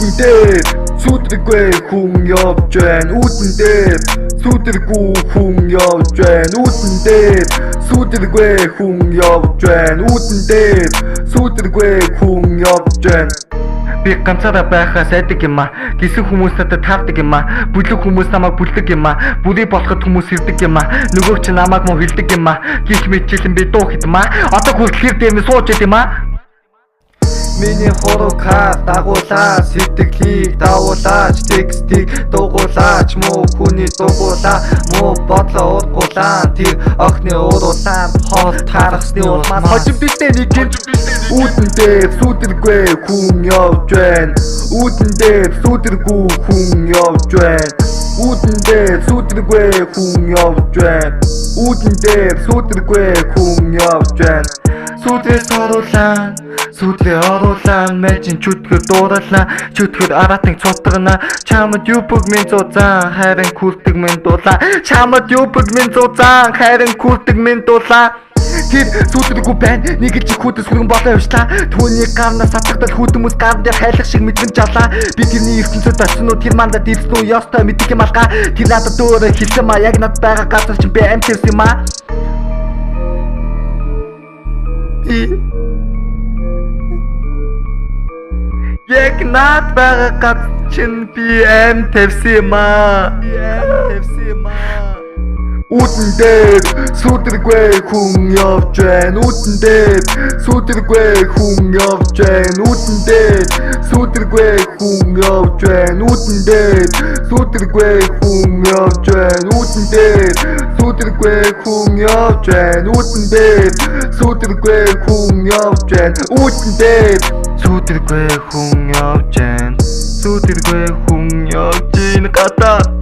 үүдэн дээр сүтрэггүй хүн явж байна. Үүдэн дээр сүтрэггүй хүн явж байна. Үүдэн дээр сүтрэггүй хүн явж байна. Үүдэн дээр сүтрэггүй хүн явж байна. Би ганцаараа байхаас айдаг юм а. Гисэн хүмүүс надад таардаг юм а. Бүлэг хүмүүс намайг бүлдэг юм а. Бүрий болоход хүмүүс ирдэг юм а. Нөгөө ч намайг муу хэлдэг юм а. Гих мэтчилэн би дуу хитм а. Одоо хүртэл дэмэ сууж идэм а. Миний хорогхаа дагуулаа сэтгэлийг давуулаач текстийг дугуулаач муу хүний дугуулаа муу бодлоо ургуулаа тэр охны уруулаа хоол тарахсны улмаас хожим битээ нэг юм үүдэн дээр сүдэргүй хүн явж байна. Үүдэн дээр сүдэргүй хүн явж байна. Үүдэн дээр сүдэргүй хүн явж байна. Үүдэн дээр сүдэргүй хүн явж байна. Сүдрээс оруулаа сүдрээ оруулаа мэжин чүтгэр дуурлаа чүтгэр аратыг цутгана чамд юбг минь зузаан хайрын күрдэг минь дуулаа чамд юбг минь зузаан хайрын күрдэг минь дуулаа тэр сүдрэггүй байна нэг л чих хүдэс хүрэн болоо явшлаа түүний гарнаас сатагдал хүдэмс гар дээр хайлах шиг мэдрэмж авлаа би тэрний ертөнцөд очсон уу тэр мандад ирсэн үү ёстой мэддэг юм алгаа тэр надад өөрөө хэлсэн ма яг над байгаа газар чинь би амт ирсэн юм а яг над байгаа газар чинь би амт тавьсан юм а үүдэн дээр сүдэргүй хүн явж байна. Үүдэн дээр сүдэргүй хүн явж байна. Үүдэн дээр сүдэргүй хүн явж байна. Үүдэн дээр сүдэргүй хүн явж байна. Үүдэн дээр сүдэргүй хүн явж байна. Үүдэн дээр сүдэргүй хүн явж байна. Үүдэн дээр сүдэргүй хүн явж байна. Сүдэргүй хүн явж байна. Гата